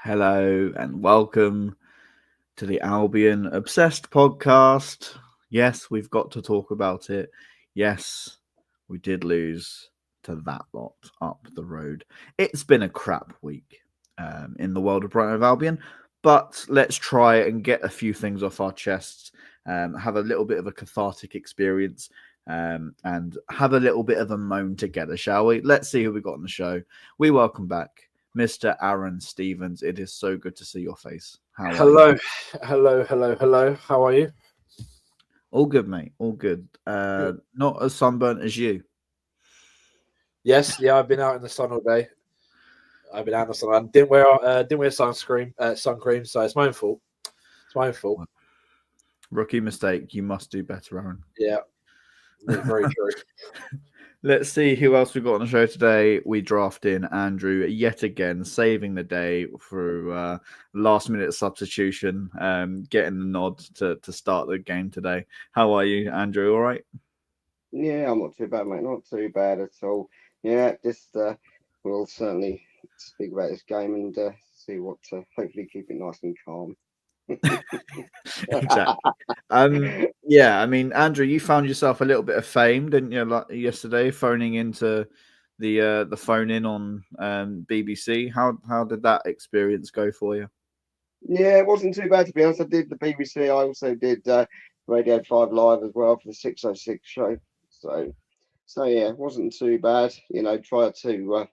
Hello and welcome to the Albion Obsessed podcast. Yes, we've got to talk about it. Yes, we did lose to that lot up the road. It's been a crap week in the world of Brighton of Albion, but let's try and get a few things off our chests, have a little bit of a cathartic experience, and have a little bit of a moan together, shall we? Let's see who we got on the show. We welcome back Mr. Aaron Stevens. It is so good to see your face. How are you? Hello. How are you? All good, mate. All good. Good. Not as sunburnt as you. Yes, I've been out in the sun all day. I've been out in the sun. I didn't wear sun cream, so it's my own fault. It's my own fault. Rookie mistake. You must do better, Aaron. Yeah, very true. Let's see who else we got on the show today. We draft in Andrew yet again, saving the day through last minute substitution, getting the nod to start the game today. How are you, Andrew? All right? Yeah, I'm not too bad, mate. Not too bad at all. Yeah, just we'll certainly speak about this game and see what hopefully keep it nice and calm. Exactly. Yeah, I mean, Andrew, you found yourself a little bit of fame, didn't you, like yesterday, phoning into the phone in on BBC. How did that experience go for you? Yeah, it wasn't too bad to be honest. I did the BBC. I also did Radio 5 Live as well for the 606 show. So yeah, it wasn't too bad. Tried to.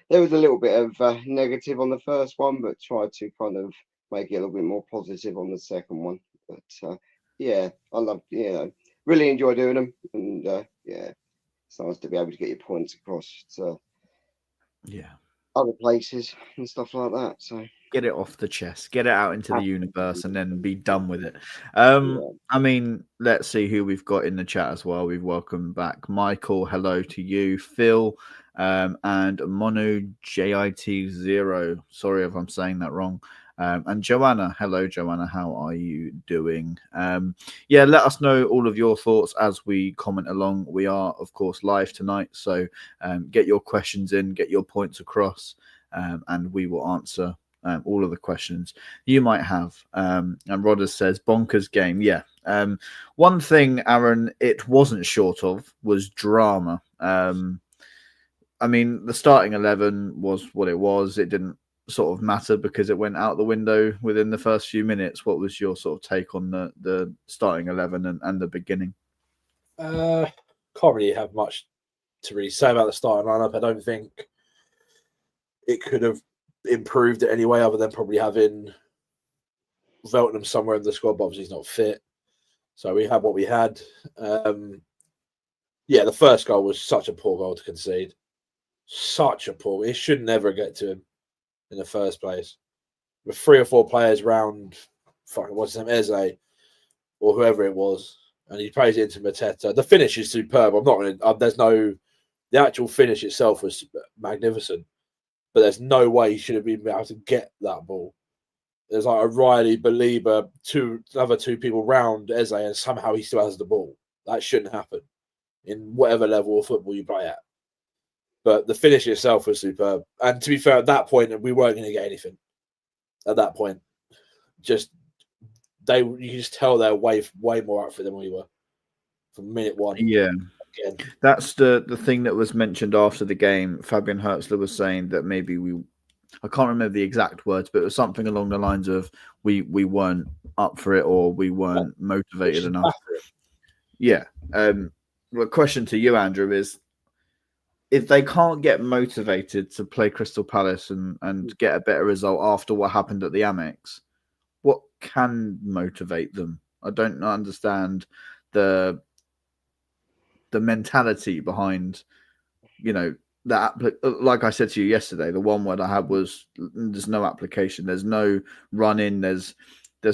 There was a little bit of negative on the first one, but tried to kind of make it a little bit more positive on the second one. But yeah, I love really enjoy doing them, and yeah, it's nice to be able to get your points across to Yeah. other places and stuff like that. So Get it off the chest, get it out into the universe, and then be done with it. yeah. I mean, let's see who we've got in the chat as well. We've welcomed back Michael. Hello to you, Phil, and Monu JIT0. Sorry if I'm saying that wrong. And Joanna. Hello, Joanna. How are you doing? Yeah, let us know all of your thoughts as we comment along. We are, of course, live tonight, so get your questions in, get your points across, and we will answer all of the questions you might have. And Rodders says, bonkers game. Yeah. One thing, Aaron, it wasn't short of was drama. I mean, the starting 11 was what it was. It didn't sort of matter because it went out the window within the first few minutes. What was your sort of take on the starting 11 and the beginning? Can't really have much to really say about the starting lineup. I don't think it could have improved it anyway, other than probably having Veltman somewhere in the squad, but obviously he's not fit. So we had what we had. Yeah, the first goal was such a poor goal to concede. Such a poor. It should never get to him in the first place. With 3 or 4 players round, what's his name, Eze, or whoever it was, and he plays it into Mateta. The finish is superb. I'm not going to. The actual finish itself was magnificent, but there's no way he should have been able to get that ball. There's like a Riley, Belieber, another 2 people round Eze, and somehow he still has the ball. That shouldn't happen in whatever level of football you play at. But the finish itself was superb. And to be fair, at that point, we weren't going to get anything. At that point, you can just tell they're way more up for it than we were from minute one. Yeah. Again. That's the thing that was mentioned after the game. Fabian Hertzler was saying that maybe I can't remember the exact words, but it was something along the lines of we weren't up for it or we weren't motivated enough. Yeah. The question to you, Andrew, is if they can't get motivated to play Crystal Palace and get a better result after what happened at the Amex, what can motivate them? I don't understand the mentality behind, that. Like I said to you yesterday, the one word I had was there's no application. There's no run in. There's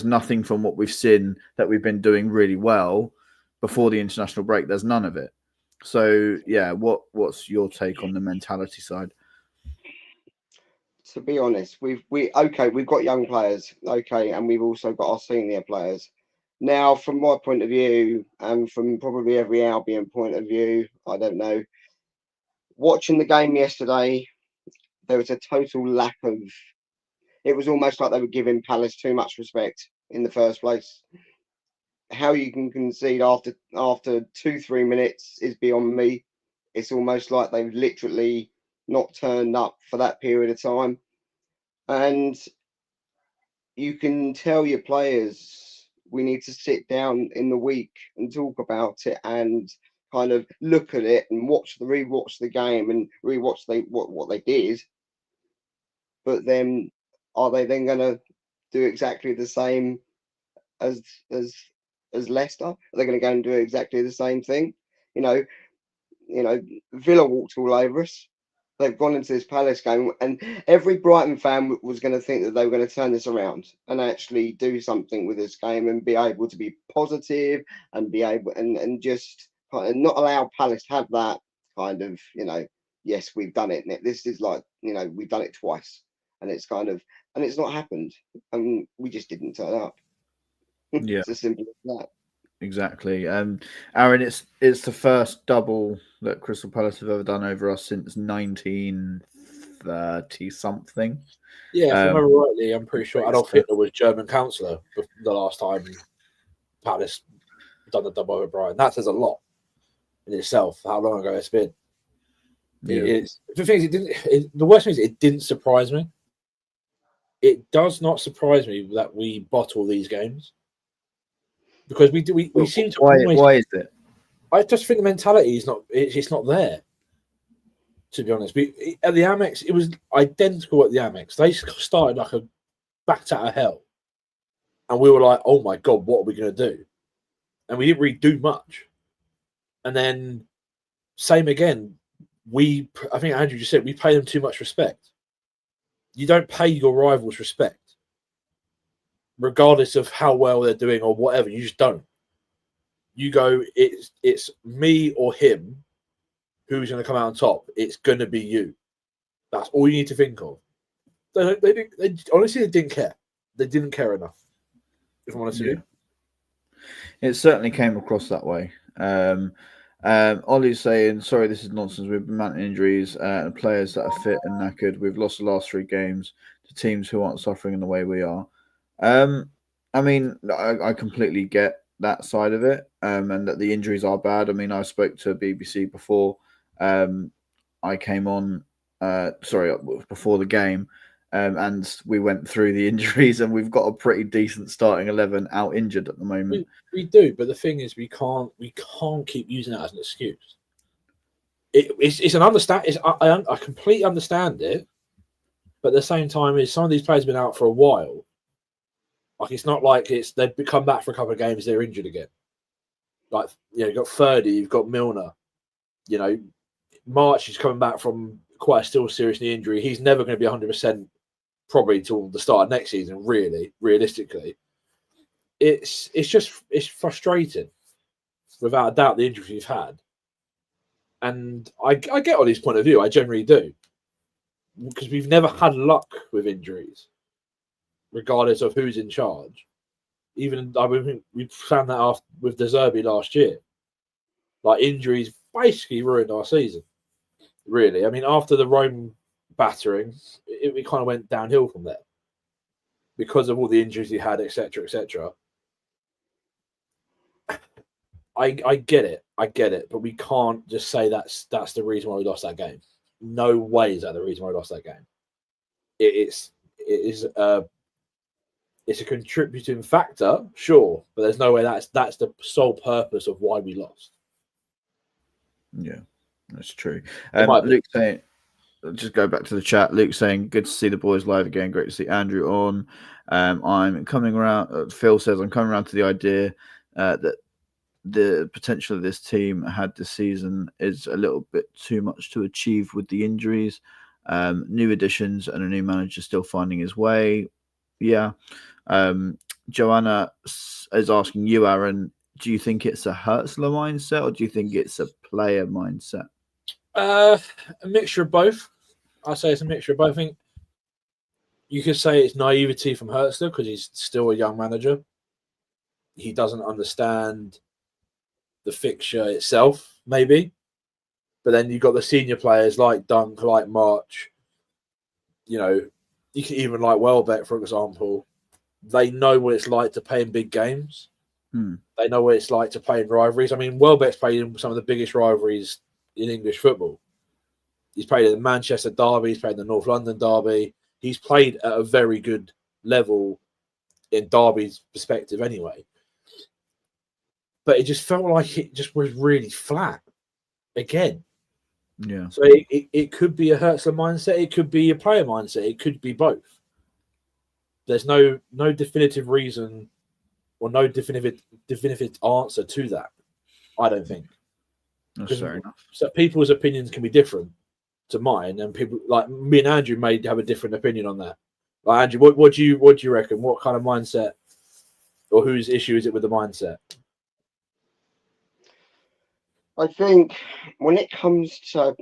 nothing from what we've seen that we've been doing really well before the international break. There's none of it. So yeah, what's your take on the mentality side? To be honest, we've got young players, and we've also got our senior players. Now, from my point of view, and from probably every Albion point of view, I don't know. Watching the game yesterday, there was a total lack of it was almost like they were giving Palace too much respect in the first place. How you can concede after 2-3 minutes is beyond me. It's almost like they've literally not turned up for that period of time, and you can tell your players we need to sit down in the week and talk about it and kind of look at it and rewatch the game and rewatch what they did. But then, are they then going to do exactly the same as as Leicester? Are they going to go and do exactly the same thing? You know, Villa walked all over us. They've gone into this Palace game, and every Brighton fan was going to think that they were going to turn this around and actually do something with this game and be able to be positive and be able and just kind of not allow Palace to have that kind of, yes, we've done it. This is like, we've done it twice, and it's kind of, and it's not happened, and we just didn't turn up. Yeah, It's as simple as that. exactly. Aaron, it's the first double that Crystal Palace have ever done over us since 1930 something. Yeah, if I remember rightly, I'm pretty sure Adolf Hitler was German chancellor the last time Palace done the double over Brighton. That says a lot in itself. How long ago it's been. Yeah. The thing is, the worst thing is it didn't surprise me. It does not surprise me that we bottle these games because we seem to. Why is it? I just think the mentality is not. It's not there. To be honest, at the Amex, it was identical at the Amex. They started like a bat out of hell, and we were like, "Oh my god, what are we going to do?" And we didn't really do much. And then, same again. I think Andrew just said we pay them too much respect. You don't pay your rivals respect, regardless of how well they're doing or whatever. You just don't. You go, it's me or him. Who's going to come out on top? It's going to be you. That's all you need to think of. They honestly, they didn't care. They didn't care enough. If I'm honest with you. It certainly came across that way. Ollie's saying, sorry, this is nonsense. We've been mounting injuries and players that are fit and knackered. We've lost the last 3 games to teams who aren't suffering in the way we are. I mean, I completely get that side of it, and that the injuries are bad. I mean, I spoke to BBC before I came on, before the game, and we went through the injuries, and we've got a pretty decent starting 11 out injured at the moment. We do, but the thing is, we can't keep using that as an excuse. It's an understand. I completely understand it, but at the same time, is some of these players have been out for a while. Like it's not like they've come back for a couple of games, they're injured again. Like you've got Ferdy, you've got Milner. March is coming back from quite a still serious knee injury. He's never going to be 100% probably till the start of next season. Realistically, it's frustrating, without a doubt, the injuries we've had. And I get Ollie's point of view. I generally do, because we've never had luck with injuries, regardless of who's in charge. Even we found that after with De Zerbi last year. Like injuries basically ruined our season. Really, I mean, after the Rome battering, it kind of went downhill from there because of all the injuries he had, etc., etc. I get it, but we can't just say that's the reason why we lost that game. No way is that the reason why we lost that game. It's a contributing factor, sure, but there's no way that's the sole purpose of why we lost. Yeah, that's true. Luke saying, just go back to the chat. Luke saying, good to see the boys live again. Great to see Andrew on. I'm coming around. Phil says, I'm coming around to the idea that the potential of this team had this season is a little bit too much to achieve with the injuries. New additions and a new manager still finding his way. Yeah. Joanna is asking you, Aaron, do you think it's a Hertzler mindset or do you think it's a player mindset? A mixture of both. I say it's a mixture of both. I think you could say it's naivety from Hertzler because he's still a young manager. He doesn't understand the fixture itself, maybe. But then you've got the senior players like Dunk, like March, you can even like Welbeck, for example. They know what it's like to play in big games. They know what it's like to play in rivalries. I mean, Welbeck's played in some of the biggest rivalries in English football. He's played in the Manchester Derby. He's played in the North London Derby. He's played at a very good level in Derby's perspective anyway. But it just felt like it just was really flat again. Yeah. So it could be a Hertzler mindset. It could be a player mindset. It could be both. There's no definitive reason or no definitive answer to that. I don't think. That's fair enough. So people's opinions can be different to mine, and people like me and Andrew may have a different opinion on that. Like, Andrew, what do you reckon? What kind of mindset, or whose issue is it with the mindset? I think when it comes to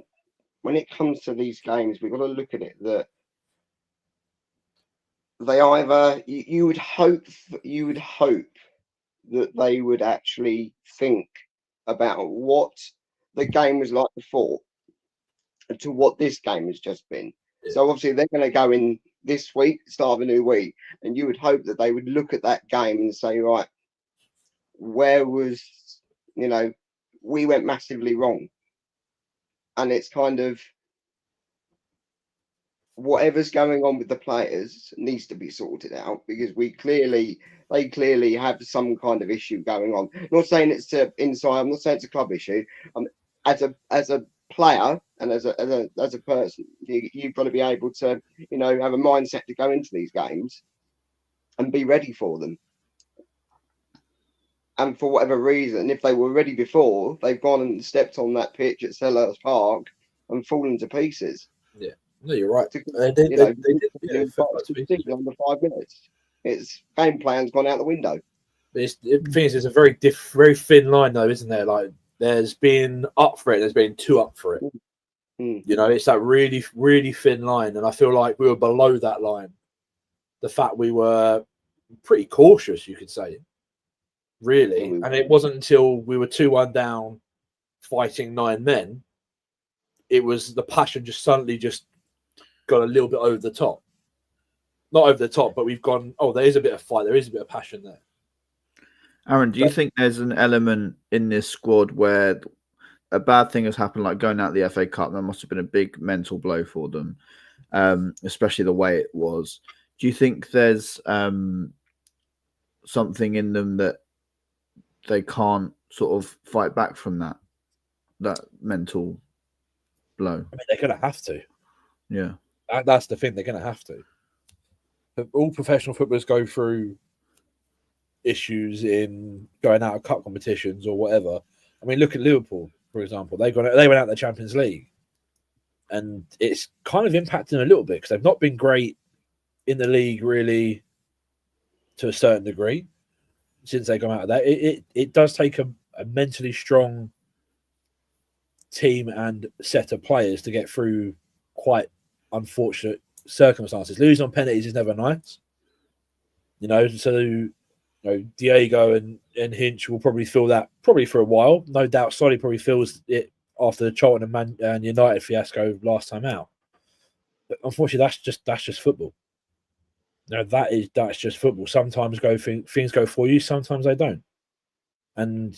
these games, we've got to look at it that they either you would hope that they would actually think about what the game was like before to what this game has just been. Yeah. So obviously they're going to go in this week, start of a new week, and you would hope that they would look at that game and say, right, where was, we went massively wrong. And it's kind of whatever's going on with the players needs to be sorted out, because they clearly have some kind of issue going on. I'm not saying it's inside. I'm not saying it's a club issue. As a player and as a person, you've got to be able to have a mindset to go into these games and be ready for them. And for whatever reason, if they were ready before, they've gone and stepped on that pitch at Selhurst Park and fallen to pieces. Yeah. No, you're right. They did under 5 minutes. Its game plan's gone out the window. The thing is, it's a very thin line, though, isn't there? Like, there's been up for it, there's been too up for it. It's that really, really thin line, and I feel like we were below that line. The fact we were pretty cautious, you could say, really, and it wasn't until we were 2-1 down, fighting 9 men, it was the passion just suddenly just got a little bit over the top. Not over the top, but we've gone, there is a bit of fight, there is a bit of passion there. Aaron, do you think there's an element in this squad where a bad thing has happened, like going out of the FA Cup? That must have been a big mental blow for them, especially the way it was. Do you think there's something in them that they can't sort of fight back from that mental blow? I mean, they're going to have to. Yeah. That's the thing, they're going to have to. All professional footballers go through issues in going out of cup competitions or whatever. I mean, look at Liverpool, for example. They went out of the Champions League, and it's kind of impacting a little bit because they've not been great in the league really to a certain degree since they come out of that. It does take a mentally strong team and set of players to get through quite unfortunate circumstances. Losing on penalties is never nice, so Diego and Hinch will probably feel that probably for a while. No doubt Solly probably feels it after the Charlton and United fiasco last time out. But unfortunately, that's just football. That's just football. Sometimes things go for you, sometimes they don't. And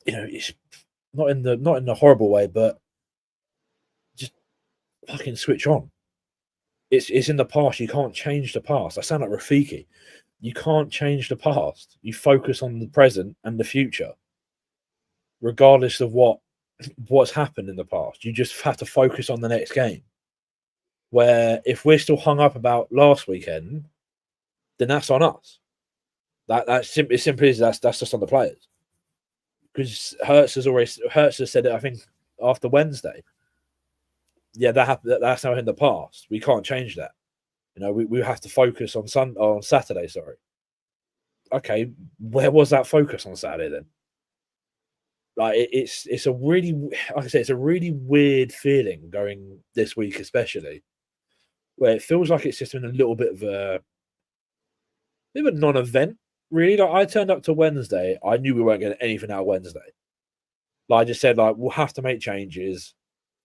it's not in the horrible way, but just fucking switch on. It's in the past. You can't change the past. I sound like Rafiki. You can't change the past. You focus on the present and the future, regardless of what's happened in the past. You just have to focus on the next game. Where if we're still hung up about last weekend, then that's on us. That's simply that's just on the players. Because Hertz has said it, I think, after Wednesday. Yeah, that happened. That's now in the past. We can't change that. We have to focus on Saturday. Sorry. Okay, where was that focus on Saturday then? Like it's a really, like I say, it's a really weird feeling going this week, especially where it feels like it's just been a little bit of a non-event. Really, like I turned up to Wednesday, I knew we weren't getting anything out of Wednesday. Like I just said, we'll have to make changes.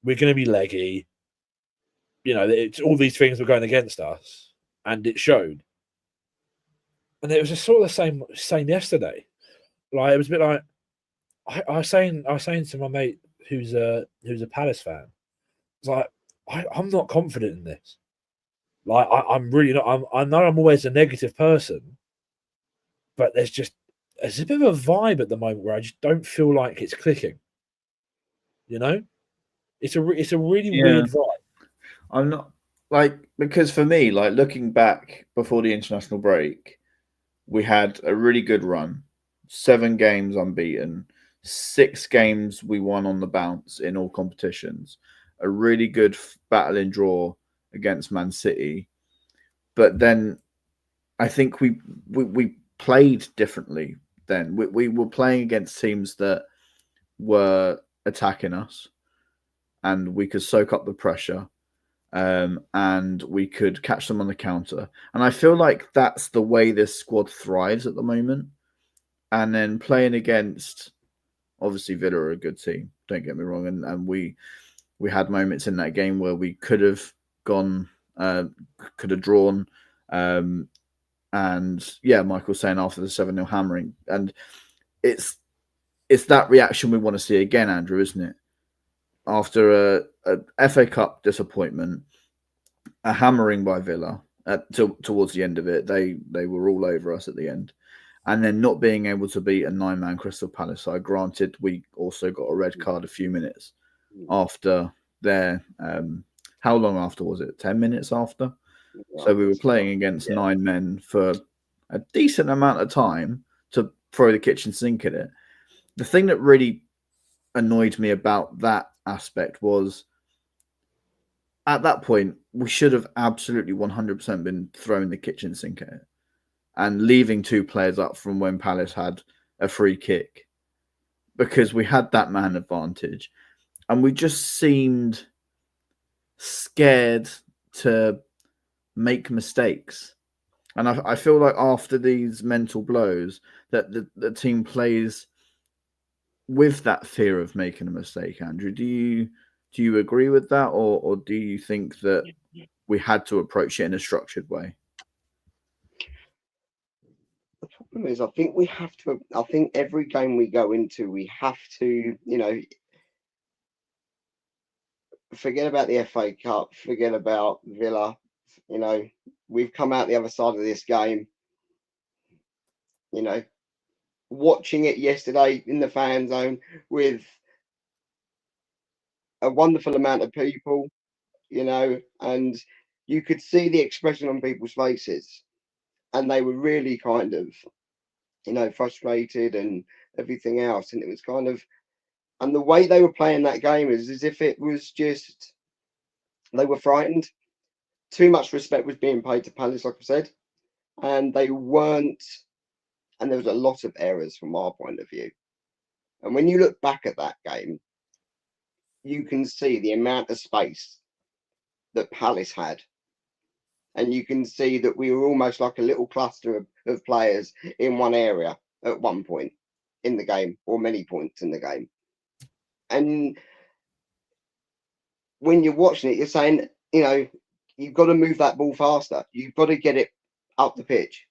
We're going to be leggy. It's all these things were going against us. and it showed. And it was just sort of the same yesterday. Like it was a bit like I was saying to my mate who's a Palace fan. It's like I'm not confident in this. Like I'm really not. I know I'm always a negative person, but there's a bit of a vibe at the moment where I just don't feel like it's clicking. You know, it's a really weird vibe. I'm not like, because for me, like looking back before the international break, we had a really good run, 7 games unbeaten, 6 games we won on the bounce in all competitions, a really good battling draw against Man City. But then I think we played differently then. We were playing against teams that were attacking us, and we could soak up the pressure, and we could catch them on the counter. And I feel like that's the way this squad thrives at the moment. And then playing against, obviously, Villa are a good team, don't get me wrong, and we had moments in that game where we could have gone, could have drawn. And yeah, Michael's saying after the 7-0 hammering, and it's that reaction we want to see again, Andrew, isn't it? After a FA Cup disappointment, a hammering by Villa towards the end of it, they were all over us at the end, and then not being able to beat a 9-man Crystal Palace side. Granted, we also got a red card a few minutes after their. How long after was it? 10 minutes after. So we were playing against 9 men for a decent amount of time to throw the kitchen sink at it. The thing that really annoyed me about that aspect was, at that point, we should have absolutely 100% been throwing the kitchen sink at it and leaving 2 players up from when Palace had a free kick, because we had that man advantage and we just seemed scared to make mistakes. And I feel like after these mental blows that the team plays with that fear of making a mistake. Andrew, do you agree with that, or do you think that we had to approach it in a structured way? The problem is, I think we have to. I think every game we go into, we have to, forget about the FA Cup, forget about Villa. We've come out the other side of this game. Watching it yesterday in the fan zone with a wonderful amount of people, and you could see the expression on people's faces, and they were really kind of, frustrated and everything else. And it was kind of, and the way they were playing that game is as if it was just, they were frightened. Too much respect was being paid to Palace, like I said, and they weren't, and there was a lot of errors from our point of view. And when you look back at that game, you can see the amount of space that Palace had. And you can see that we were almost like a little cluster of players in one area at one point in the game, or many points in the game. And when you're watching it, you're saying, you've got to move that ball faster. You've got to get it up the pitch.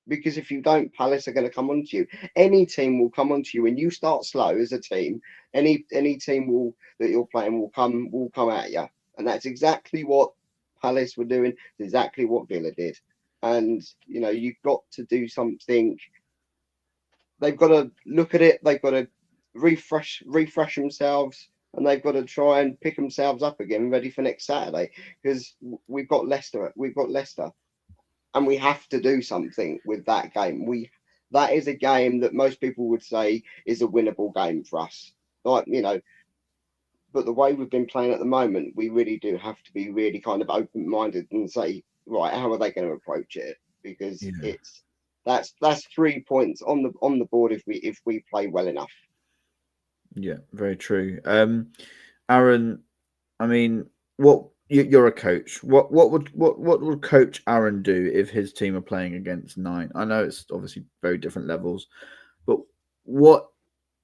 Because if you don't, Palace are going to come onto you. Any team will come onto you when you start slow as a team. Any team that you're playing will come at you, and that's exactly what Palace were doing. Exactly what Villa did, and you've got to do something. They've got to look at it. They've got to refresh themselves, and they've got to try and pick themselves up again, ready for next Saturday. Because we've got Leicester. And we have to do something with that game. That is a game that most people would say is a winnable game for us. But the way we've been playing at the moment, we really do have to be really kind of open-minded and say, right, how are they going to approach it? Because that's 3 points on the board if we play well enough. Yeah, very true. Aaron, I mean, you're a coach. What would Coach Aaron do if his team are playing against 9? I know it's obviously very different levels, but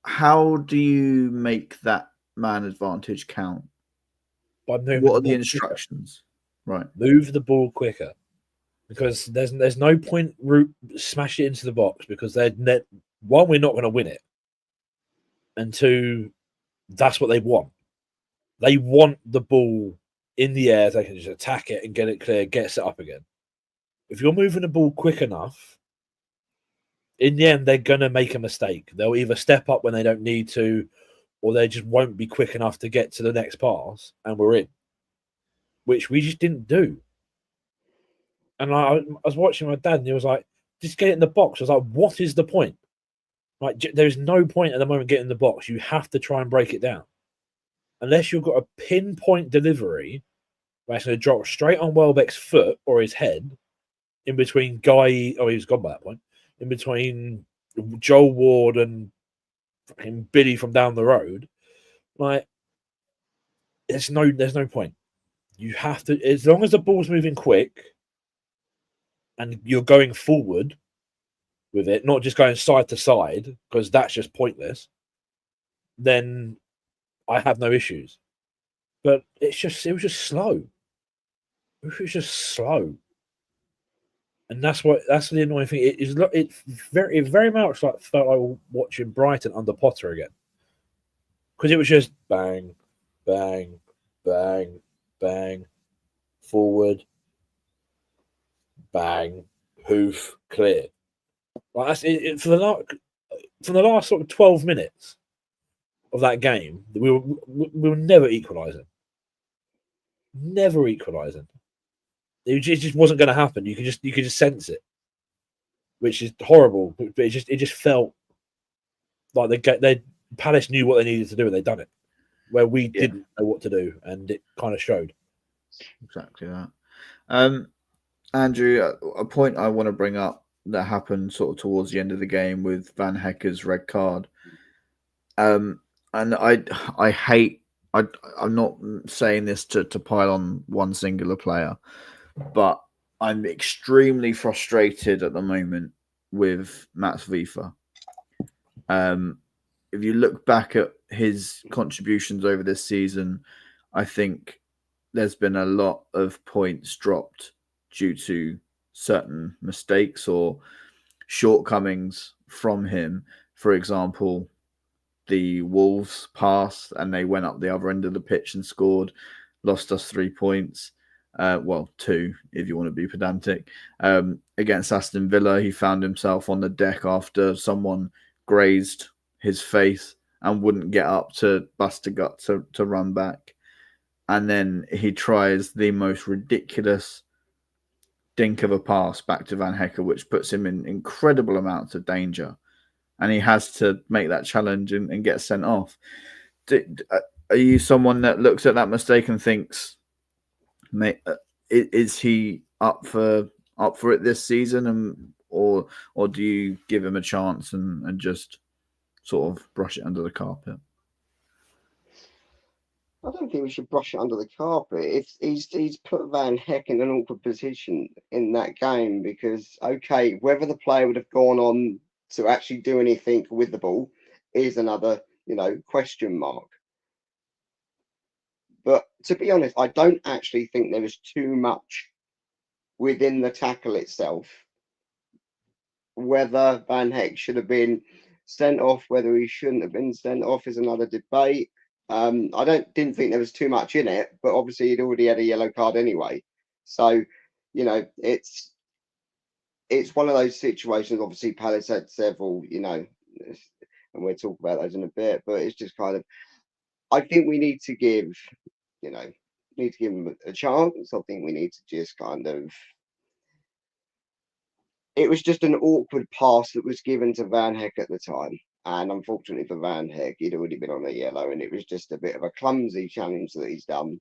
how do you make that man advantage count? By moving What are the instructions? Quicker. Right, move the ball quicker, because there's no point smash it into the box because one, we're not going to win it, and two, that's what they want. They want the ball in the air. They can just attack it and get it clear, get it set up again. If you're moving the ball quick enough, in the end, they're going to make a mistake. They'll either step up when they don't need to, or they just won't be quick enough to get to the next pass, and we're in, which we just didn't do. And I was watching my dad, and he was like, just get it in the box. I was like, what is the point? Like, there's no point at the moment getting in the box. You have to try and break it down. Unless you've got a pinpoint delivery where it's going to drop straight on Welbeck's foot or his head in between he was gone by that point, in between Joel Ward and fucking Billy from down the road. Like, there's no point. You have to, as long as the ball's moving quick and you're going forward with it, not just going side to side, because that's just pointless, then I have no issues. But it was just slow. It was just slow. And that's the annoying thing. It very much felt like watching Brighton under Potter again. Because it was just bang, bang, bang, bang, forward, bang, hoof, clear. Like that's it, for the last sort of 12 minutes of that game, we were never equalising. Never equalising. It just wasn't going to happen. You could just sense it, which is horrible. But it just felt like Palace knew what they needed to do and they'd done it, where we didn't know what to do, and it kind of showed. Exactly that. Andrew, a point I want to bring up that happened sort of towards the end of the game with Van Hecke's red card. And I hate. I'm not saying this to pile on one singular player, but I'm extremely frustrated at the moment with Mats Vifa. If you look back at his contributions over this season, I think there's been a lot of points dropped due to certain mistakes or shortcomings from him. For example, the Wolves pass and they went up the other end of the pitch and scored, lost us 3 points. 2 if you want to be pedantic. Against Aston Villa, he found himself on the deck after someone grazed his face and wouldn't get up to bust a gut to run back. And then he tries the most ridiculous dink of a pass back to Van Hecke, which puts him in incredible amounts of danger. And he has to make that challenge and get sent off. Are you someone that looks at that mistake and thinks, is he up for it this season, or do you give him a chance and just sort of brush it under the carpet? I don't think we should brush it under the carpet. If he's put Van Hecke in an awkward position in that game, because okay, whether the player would have gone on to actually do anything with the ball is another, question mark. But to be honest, I don't actually think there was too much within the tackle itself. Whether Van Hecke should have been sent off, whether he shouldn't have been sent off is another debate. I didn't think there was too much in it, but obviously he'd already had a yellow card anyway. So, it's one of those situations. Obviously, Palace had several, and we'll talk about those in a bit. But it's just kind of, I think we need to give, him a chance. I think we need to just kind of. It was just an awkward pass that was given to Van Hecke at the time. And unfortunately for Van Hecke, he'd already been on a yellow, and it was just a bit of a clumsy challenge that he's done.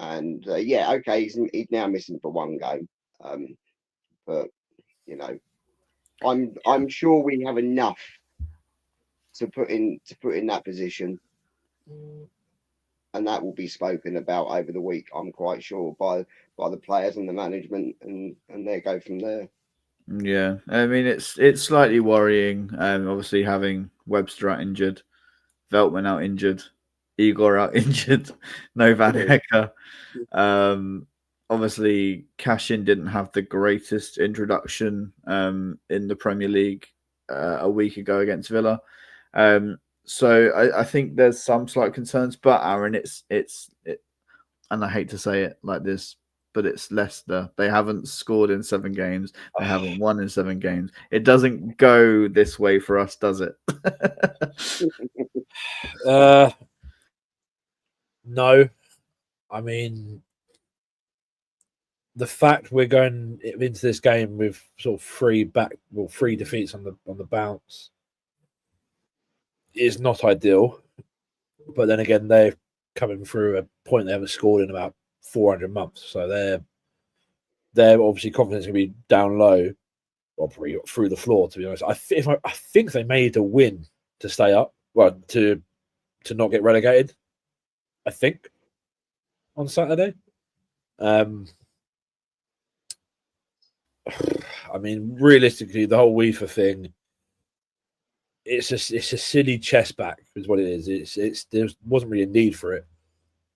And okay, he's now missing for one game. But I'm sure we have enough to put in that position, and that will be spoken about over the week. I'm quite sure by the players and the management, and they go from there. Yeah, I mean it's slightly worrying. Obviously having Webster out injured, Veltman out injured, Igor out injured, no Van Hecke. obviously Cashin didn't have the greatest introduction in the Premier League a week ago against Villa. So I think there's some slight concerns, but Aaron, and I hate to say it like this, but it's Leicester. They haven't scored in 7 games. They haven't won in 7 games. It doesn't go this way for us, does it? No. I mean, the fact we're going into this game with sort of 3 defeats on the bounce is not ideal. But then again, they're coming through a point they haven't scored in about 400 months, so they're obviously confidence going to be down low, or probably through the floor. To be honest, I think they made a win to stay up, well, to not get relegated. I think on Saturday. I mean, realistically, the whole UEFA thing, it's a silly chest back, is what it is. There wasn't really a need for it,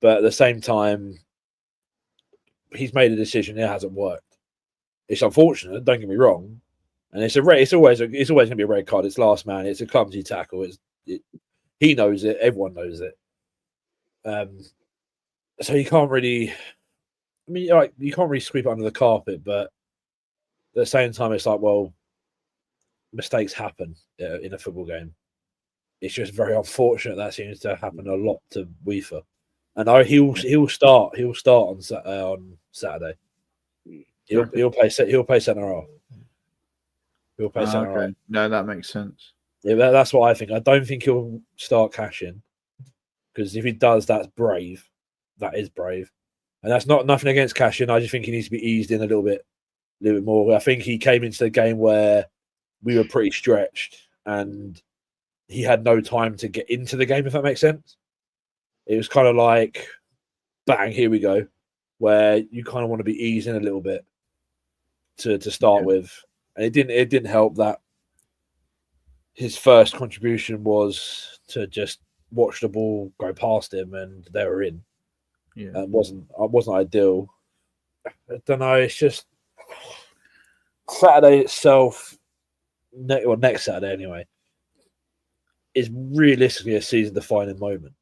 but at the same time, he's made a decision. It hasn't worked. It's unfortunate. Don't get me wrong, and it's always going to be a red card. It's last man. It's a clumsy tackle. He knows it. Everyone knows it. So you can't really. I mean, like, you can't really sweep it under the carpet, but at the same time, it's like, well, mistakes happen in a football game. It's just very unfortunate that seems to happen a lot to UEFA. And he'll start on Saturday. He'll play centre half. He'll play centre half. No, that makes sense. Yeah, that's what I think. I don't think he'll start Cashin, because if he does, that's brave. That is brave, and that's nothing against Cashin. I just think he needs to be eased in a little bit more. I think he came into the game where we were pretty stretched, and he had no time to get into the game, if that makes sense. It was kind of like, bang, here we go, where you kind of want to be eased in a little bit to start with. And it didn't help that his first contribution was to just watch the ball go past him and they were in. Yeah. It wasn't ideal. I don't know, it's just Saturday itself, next Saturday anyway, is realistically a season-defining moment,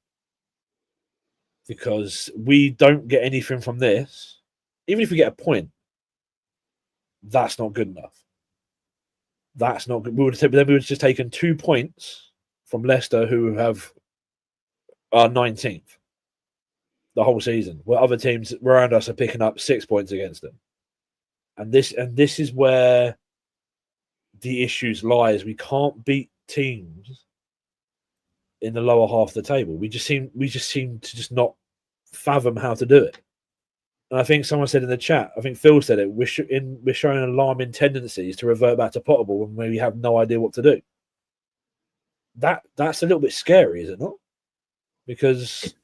because we don't get anything from this. Even if we get a point, that's not good enough. That's not good. We would have just taken 2 points from Leicester, who are 19th the whole season, where other teams around us are picking up 6 points against them. And this is where the issues lies. We can't beat teams in the lower half of the table. We just seem to just not fathom how to do it. And I think someone said in the chat, I think Phil said it, we're showing alarming tendencies to revert back to Potterable when we have no idea what to do. That's a little bit scary, is it not? Because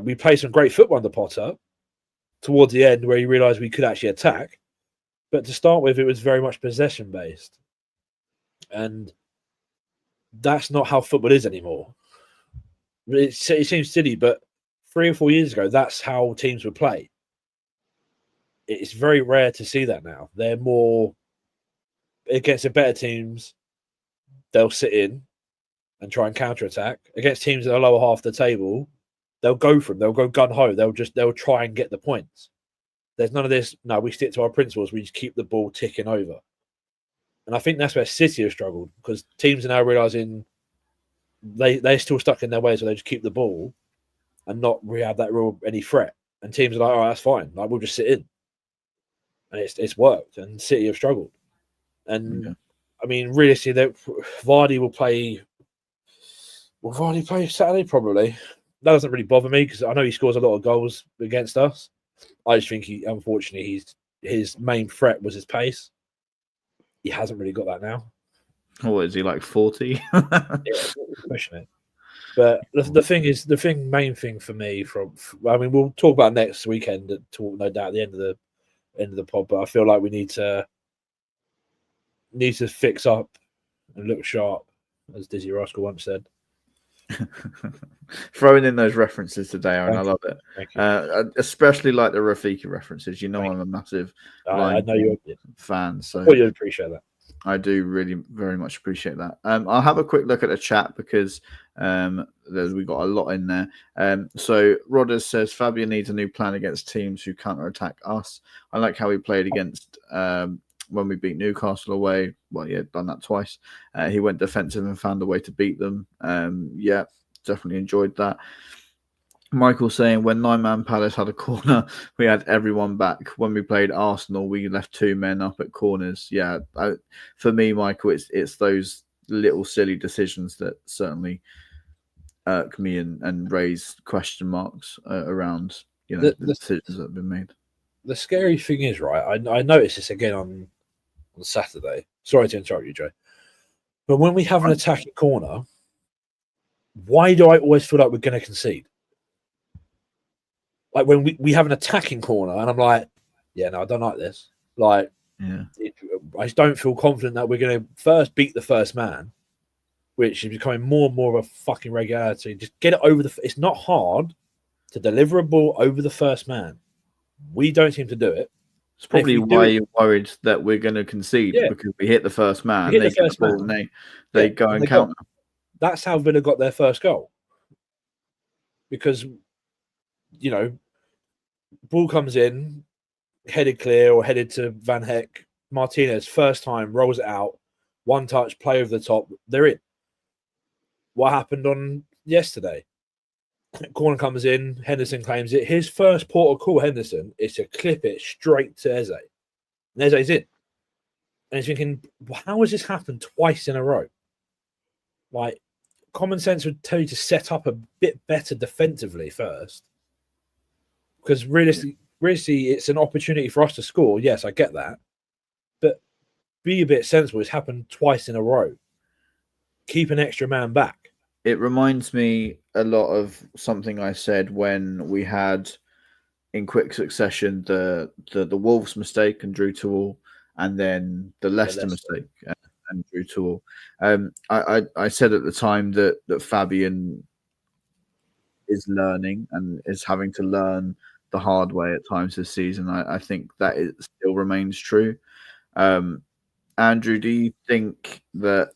we played some great football under Potter towards the end, where he realised we could actually attack. But to start with, it was very much possession based. And that's not how football is anymore. It seems silly, but 3 or 4 years ago, that's how teams would play. It's very rare to see that now. They're more against the better teams. They'll sit in and try and counter-attack. Against teams at the lower half of the table, they'll go for them. They'll go gun-ho. They'll try and get the points. There's none of this. No, we stick to our principles. We just keep the ball ticking over. And I think that's where City have struggled, because teams are now realising they're still stuck in their ways, where they just keep the ball and not really have any threat. And teams are like, all right, that's fine. Like, we'll just sit in. And it's worked. And City have struggled. And I mean, realistically, Vardy will play. Will Vardy play Saturday? Probably. That doesn't really bother me, because I know he scores a lot of goals against us. I just think unfortunately, his main threat was his pace. He hasn't really got that now. Oh, is he like 40? Yeah, pushing it. But the main thing for me, we'll talk about next weekend, no doubt, at the end of the pod. But I feel like we need to fix up and look sharp, as Dizzy Rascal once said. Throwing in those references today, Aaron, I Thank love it. Thank you. Especially like the Rafiki references. You know, Thank I'm a massive I Lion know King you're. fan, so Well, you'd appreciate that. I do really very much appreciate that. I'll have a quick look at the chat because we got a lot in there. So Rodders says Fabian needs a new plan against teams who counter attack us. I like how he played against when we beat Newcastle away. Well, yeah, done that twice. He went defensive and found a way to beat them. Yeah, definitely enjoyed that. Michael saying when 9-man Palace had a corner, we had everyone back. When we played Arsenal, we left 2 men up at corners. Yeah, for me, Michael, it's those little silly decisions that certainly irk me and raise question marks around the decisions that have been made. The scary thing is, right? I noticed this again on Saturday. Sorry to interrupt you, Joe. But when we have an attacking corner, why do I always feel like we're going to concede? Like when we have an attacking corner, and I'm like, yeah, no, I don't like this. Like, yeah, I just don't feel confident that we're going to first beat the first man, which is becoming more and more of a fucking regularity. Just get it over the. It's not hard to deliver a ball over the first man. We don't seem to do it. It's probably why you're worried that we're going to concede because we hit the first man, they get the ball, and they go and counter. That's how Villa got their first goal. Because, ball comes in, headed clear or headed to Van Heck. Martinez, first time, rolls it out. One touch, play over the top. They're in. What happened on yesterday? Corner comes in. Henderson claims it. His first port of call, Henderson, is to clip it straight to Eze. And Eze's in. And he's thinking, how has this happened twice in a row? Like, common sense would tell you to set up a bit better defensively first. Because realistically, it's an opportunity for us to score. Yes, I get that. But be a bit sensible. It's happened twice in a row. Keep an extra man back. It reminds me a lot of something I said when we had, in quick succession, the Wolves mistake and drew to all, and then the Leicester mistake and drew to all. I said at the time that Fabian is learning and is having to learn the hard way at times this season. I think that it still remains true. Andrew, do you think that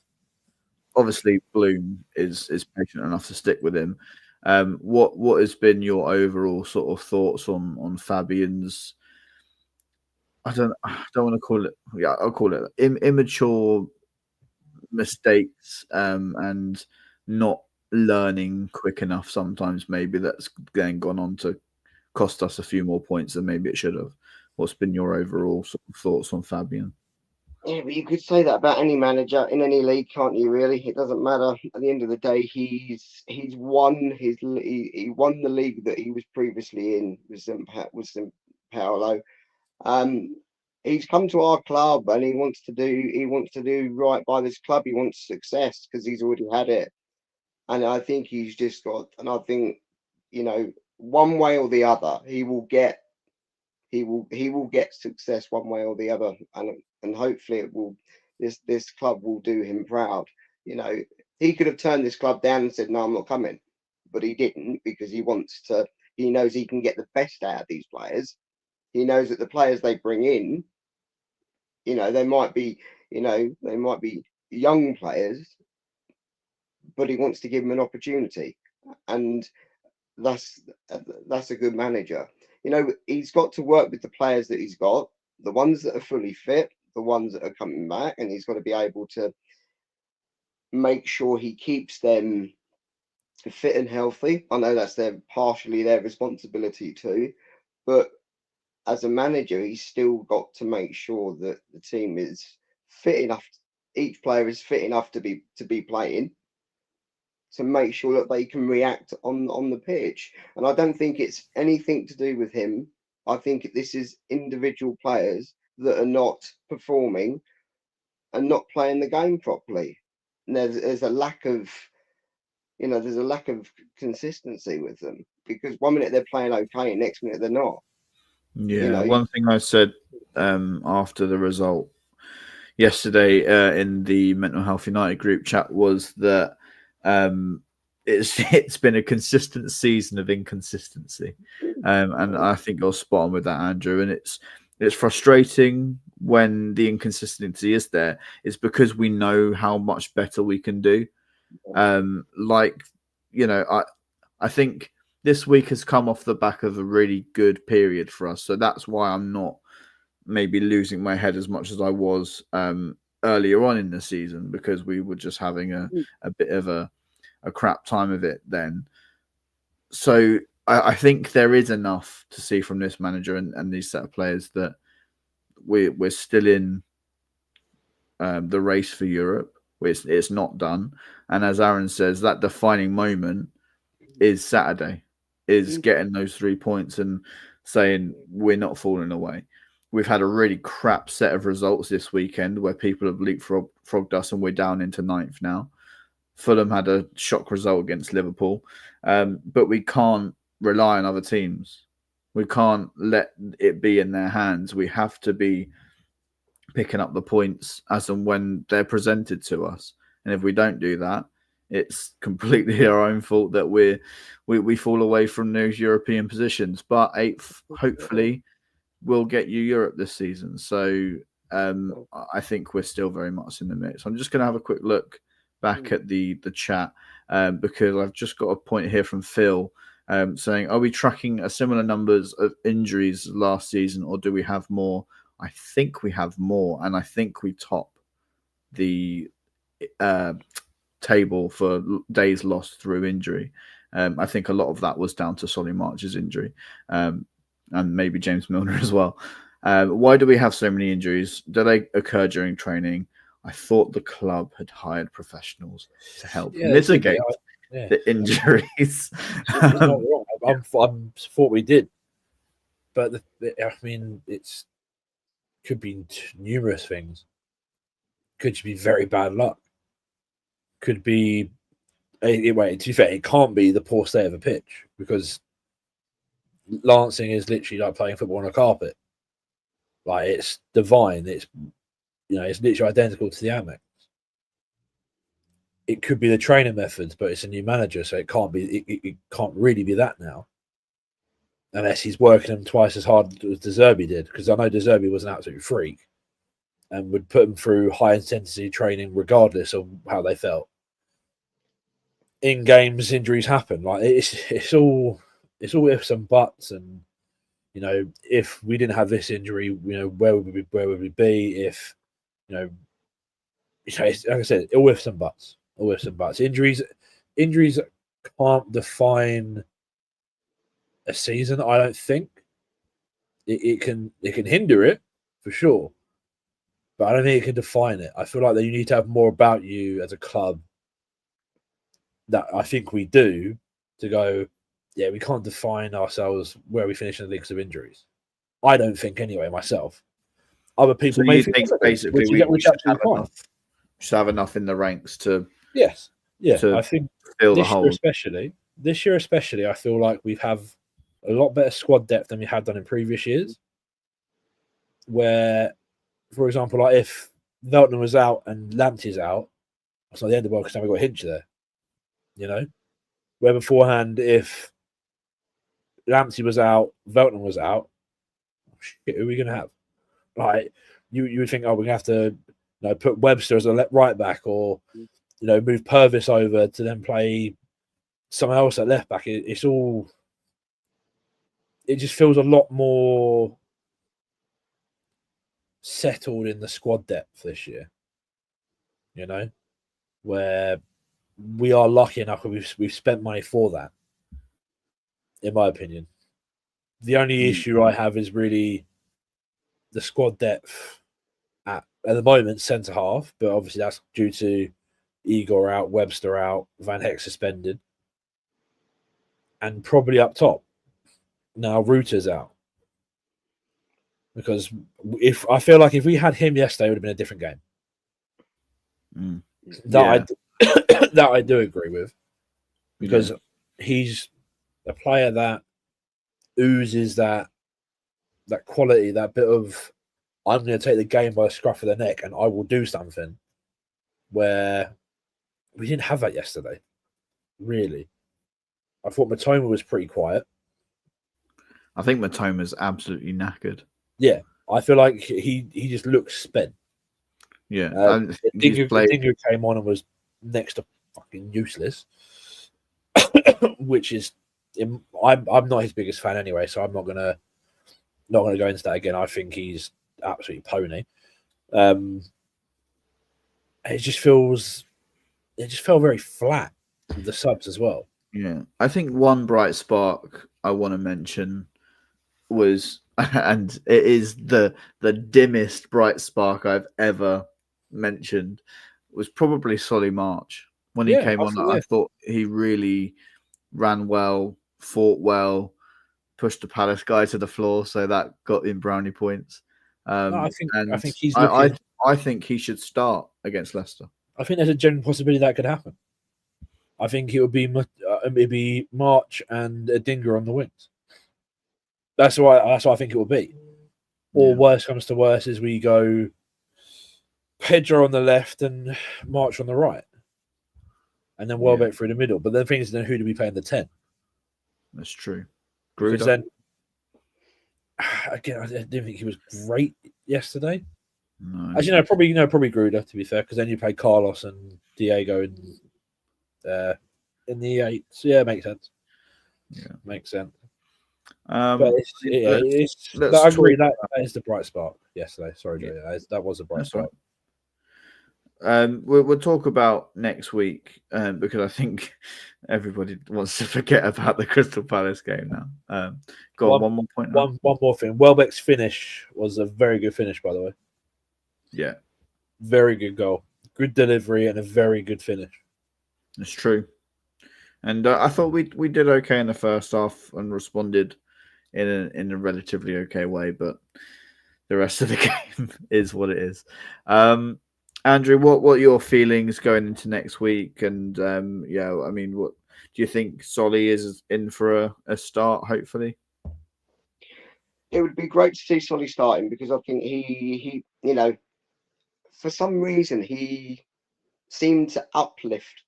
obviously Bloom is patient enough to stick with him? What has been your overall sort of thoughts on Fabian's? I don't want to call it. Yeah, I'll call it immature mistakes and not learning quick enough. Sometimes maybe that's then gone on to cost us a few more points than maybe it should have. What's been your overall sort of thoughts on Fabian? Yeah, but you could say that about any manager in any league, can't you? Really, it doesn't matter. At the end of the day, he won he won the league that he was previously in with St. Paolo. He's come to our club and he wants to do right by this club. He wants success because he's already had it, and I think he's just got. And I think one way or the other, he will get success one way or the other, and hopefully it will. This club will do him proud. He could have turned this club down and said, "No, I'm not coming," but he didn't because he wants to. He knows he can get the best out of these players. He knows that the players they bring in, they might be young players, but he wants to give them an opportunity, and that's a good manager. He's got to work with the players that he's got, the ones that are fully fit, the ones that are coming back, and he's got to be able to make sure he keeps them fit and healthy. I know that's partially their responsibility too, but as a manager, he's still got to make sure that the team is fit enough. Each player is fit enough to be playing, to make sure that they can react on the pitch. And I don't think it's anything to do with him. I think this is individual players that are not performing and not playing the game properly. And there's a lack of consistency with them, because one minute they're playing okay and next minute they're not. Yeah, one thing I said after the result yesterday in the Mental Health United group chat was that it's been a consistent season of inconsistency, and I think you're spot on with that, Andrew. And it's frustrating when the inconsistency is there. It's because we know how much better we can do. Like, you know, I think this week has come off the back of a really good period for us, so that's why I'm not maybe losing my head as much as I was earlier on in the season, because we were just having a bit of a crap time of it then. So I think there is enough to see from this manager and these set of players that we're still in the race for Europe. It's not done. And as Aaron says, that defining moment is Saturday, is getting those 3 points and saying we're not falling away. We've had a really crap set of results this weekend where people have leapfrogged us and we're down into 9th now. Fulham had a shock result against Liverpool, but we can't rely on other teams. We can't let it be in their hands. We have to be picking up the points as and when they're presented to us. And if we don't do that, it's completely our own fault that we fall away from those European positions. But 8th, hopefully, will get you Europe this season. So I think we're still very much in the mix. I'm just going to have a quick look back at the chat because I've just got a point here from Phil saying, are we tracking a similar numbers of injuries last season, or do we have more? I think we have more, and I think we top the table for days lost through injury. I think a lot of that was down to Solly March's injury, and maybe James Milner as well. Why do we have so many injuries? Do they occur during training? I thought the club had hired professionals to help mitigate the injuries. Not wrong. I thought we did, but I mean, it's could be numerous things. Could be very bad luck. Could be anyway. To be fair, it can't be the poor state of a pitch, because Lancing is literally like playing football on a carpet. Like, it's divine. It's it's literally identical to the Amex. It could be the training methods, but it's a new manager, so it can't be. It can't really be that now, unless he's working them twice as hard as De Zerbi did. Because I know De Zerbi was an absolute freak and would put them through high intensity training regardless of how they felt. In games, injuries happen. Like, it's all ifs and buts, and if we didn't have this injury, where would we be? If like I said, all ifs and buts. All ifs and buts. Injuries can't define a season. I don't think it can hinder it for sure, but I don't think it can define it. I feel like that you need to have more about you as a club that I think we do to go. Yeah, we can't define ourselves where we finish in the leagues of injuries. I don't think anyway, myself. Other people may think basically we should have enough in the ranks to I think fill the hole. This year especially, I feel like we have a lot better squad depth than we have done in previous years. Where, for example, like if Veltman was out and Lamptey's out, it's not the end of the world because now we've got Hinch there. Where beforehand, if Lamptey was out, Veltman was out, shit, who are we going to have? Like, you would think, we're going to have to put Webster as a right back, or move Purvis over to then play someone else at left back. It just feels a lot more settled in the squad depth this year. Where we are lucky enough that we've spent money for that. In my opinion, the only issue I have is really the squad depth at the moment, centre half, but obviously that's due to Igor out, Webster out, Van Heck suspended, and probably up top now Reuter's out. Because I feel like if we had him yesterday, it would have been a different game. That I do agree with, because he's a player that oozes that quality, that bit of, I'm going to take the game by the scruff of the neck and I will do something, where we didn't have that yesterday. really. I thought Matoma was pretty quiet. I think Matoma's absolutely knackered. Yeah, I feel like he just looks spent. Yeah, he's played. Dingo came on and was next to fucking useless, which is I'm not his biggest fan anyway, so I'm not gonna go into that again. I think he's absolutely pony. It just felt very flat with the subs as well. Yeah, I think one bright spark I want to mention was, and it is the dimmest bright spark I've ever mentioned, was probably Solly March. When he came on, I thought he really ran well, fought well, pushed the Palace guy to the floor, so that got him brownie points. I think he's. I think he should start against Leicester. I think there's a genuine possibility that could happen. I think it would be maybe March and Dinger on the wings. That's what I think it will be. Or worse comes to worse, is we go Pedro on the left and March on the right, and then Welbeck through the middle. But the thing is, then who do we play in the 10? That's true. Because then, again, I didn't think he was great yesterday. No. As you know, probably Gruder, to be fair, because then you play Carlos and Diego in the 8. So yeah, makes sense. Yeah, makes sense. But I agree that is the bright spark yesterday. Sorry, Joe. That was a bright spark. Right. We'll talk about next week because I think everybody wants to forget about the Crystal Palace game now. Go on, one more point. One more thing. Welbeck's finish was a very good finish, by the way. Yeah, very good goal, good delivery, and a very good finish. It's true, and I thought we did okay in the first half and responded in a relatively okay way, but the rest of the game is what it is. Andrew, what are your feelings going into next week? And I mean, what do you think Solly is in for a start? Hopefully, it would be great to see Solly starting because I think he for some reason he seemed to uplift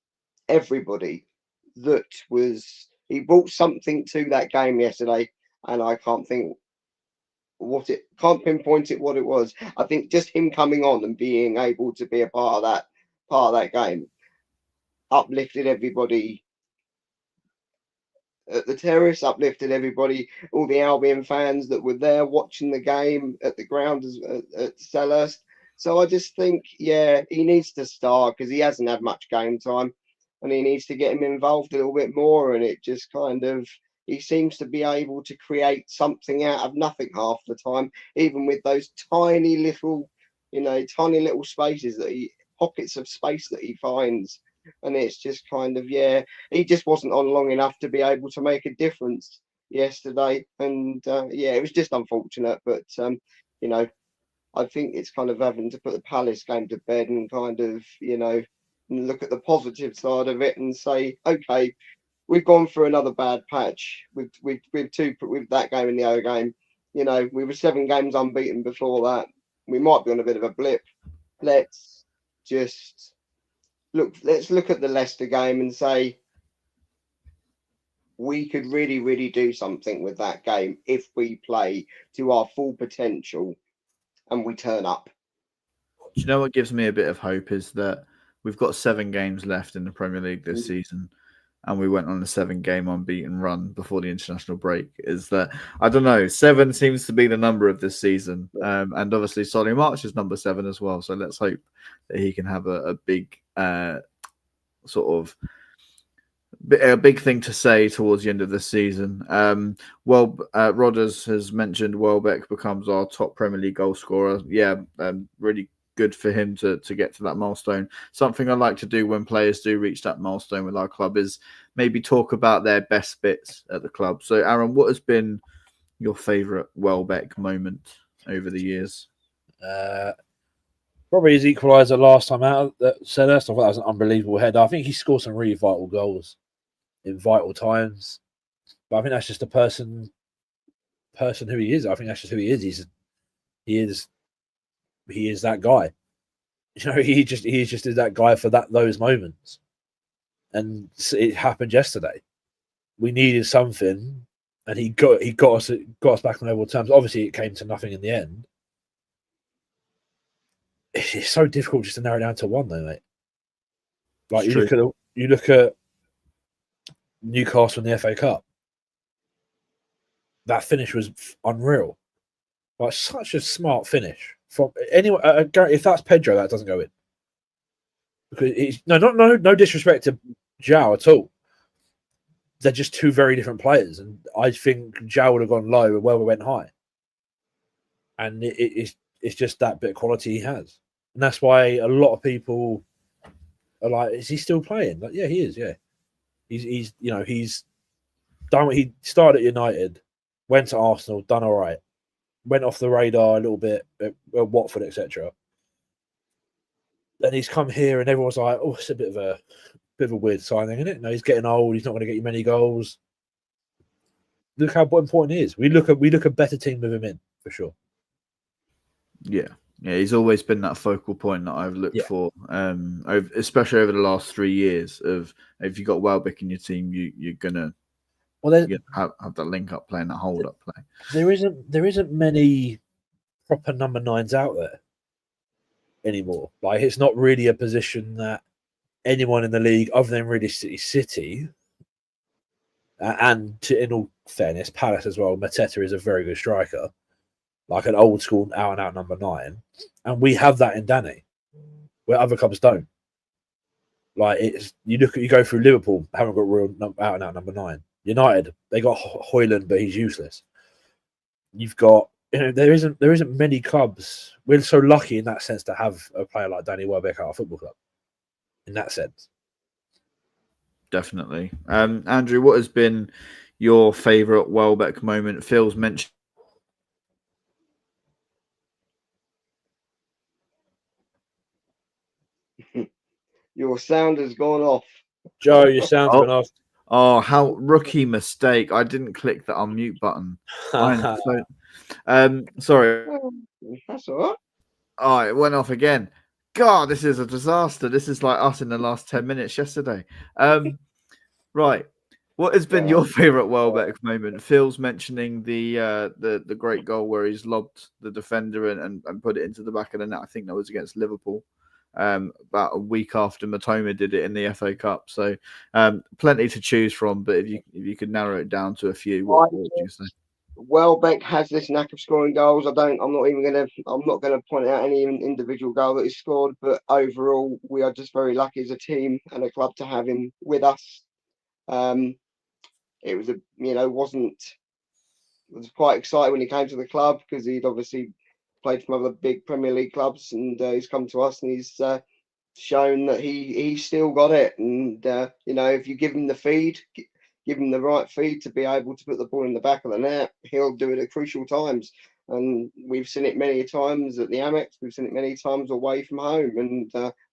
everybody. He brought something to that game yesterday, and I can't pinpoint what it was. I think just him coming on and being able to be a part of that game uplifted everybody at the terrace, uplifted everybody, all the Albion fans that were there watching the game at the ground at Selhurst. So I just think, he needs to start because he hasn't had much game time, and he needs to get him involved a little bit more. And it just he seems to be able to create something out of nothing half the time, even with those tiny little spaces pockets of space that he finds. And it's just he just wasn't on long enough to be able to make a difference yesterday. And it was just unfortunate. But, I think it's kind of having to put the Palace game to bed and look at the positive side of it and say, okay, we've gone through another bad patch with that game and the other game. We were 7 games unbeaten before that. We might be on a bit of a blip. Let's look at the Leicester game and say we could really, really do something with that game if we play to our full potential and we turn up. Do you know what gives me a bit of hope is that we've got 7 games left in the Premier League this season, and we went on a 7-game unbeaten run before the international break. Is that, I don't know, 7 seems to be the number of this season, and obviously Solly March is number 7 as well. So let's hope that he can have a big a big thing to say towards the end of the season. Rodders has mentioned Welbeck becomes our top Premier League goal scorer. Really good for him to get to that milestone. Something I like to do when players do reach that milestone with our club is maybe talk about their best bits at the club. So, Aaron, what has been your favourite Welbeck moment over the years? Probably his equaliser last time out at Selhurst. I thought that was an unbelievable header. I think he scored some really vital goals in vital times. But I think that's just a person who he is. I think that's just who he is. He is that guy. He just is that guy for those moments. and it happened yesterday. We needed something, and he got us back on level terms. Obviously, it came to nothing in the end. It's so difficult just to narrow it down to one, though, mate. Like you look at Newcastle in the FA Cup. That finish was unreal. Like such a smart finish from anyone. If that's Pedro, that doesn't go in. Because he's no disrespect to Zhao at all. They're just two very different players, and I think Zhao would have gone low and Welber went high. And it's just that bit of quality he has, and that's why a lot of people are like, "Is he still playing?" Like, yeah, he is. Yeah, he's done. He started at United, went to Arsenal, done all right, went off the radar a little bit at Watford, etc. Then he's come here, and everyone's like, "Oh, it's a bit of a weird signing, isn't it? No, he's getting old. He's not going to get you many goals." Look how important he is. We look a better team with him in for sure. Yeah, he's always been that focal point that I've looked for, especially over the last 3 years. Of if you got Welbeck in your team, you're gonna have that link up play and that hold up play. There isn't many proper number 9s out there anymore. Like it's not really a position that anyone in the league, other than really City, and in all fairness, Palace as well. Mateta is a very good striker, like an old school out and out number 9, and we have that in Danny, where other clubs don't. Like you go through Liverpool, haven't got real out and out number 9. United, they got Højlund, but he's useless. You've got there isn't many clubs. We're so lucky in that sense to have a player like Danny Welbeck at our football club. In that sense, definitely. Andrew, what has been your favourite Welbeck moment? Phil's mentioned. Your sound has gone off. Joe, your sound's gone off. Oh, how rookie mistake! I didn't click the unmute button. Sorry. That's all right. Oh, it went off again. God, this is a disaster. This is like us in the last 10 minutes yesterday. Right. What has been your favourite Welbeck moment? Phil's mentioning the great goal where he's lobbed the defender and put it into the back of the net. I think that was against Liverpool. About a week after Matoma did it in the FA Cup. So plenty to choose from, but if you could narrow it down to a few, what would you say? Welbeck has this knack of scoring goals. I'm not gonna point out any individual goal that he scored, but overall we are just very lucky as a team and a club to have him with us. It was was quite exciting when he came to the club because he'd obviously played for other big Premier League clubs, and he's come to us and he's shown that he's still got it. And if you give him the feed, give him the right feed to be able to put the ball in the back of the net, he'll do it at crucial times. And we've seen it many times at the Amex. We've seen it many times away from home. And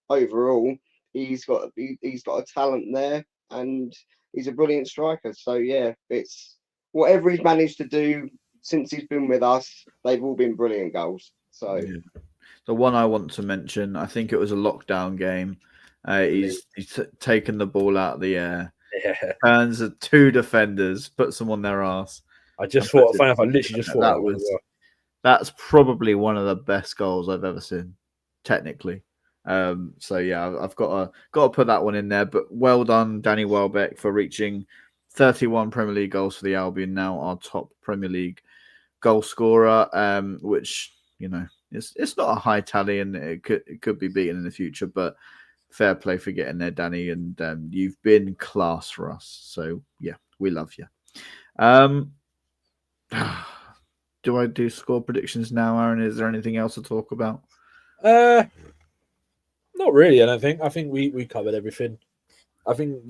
overall, he's got a talent there, and he's a brilliant striker. So yeah, it's whatever he's managed to do since he's been with us, they've all been brilliant goals. So the one I want to mention, I think it was a lockdown game. He's taken the ball out of the air, turns at 2 defenders, puts them on their ass. I literally just thought that's probably one of the best goals I've ever seen, technically. So yeah, I've got to put that one in there. But well done, Danny Welbeck, for reaching 31 Premier League goals for the Albion, now our top Premier League goal scorer. Which it's not a high tally, and it could be beaten in the future, but fair play for getting there, Danny, and you've been class for us. So yeah, we love you. Do I do score predictions now, Aaron? Is there anything else to talk about? Not really, I don't think. I think we covered everything. I think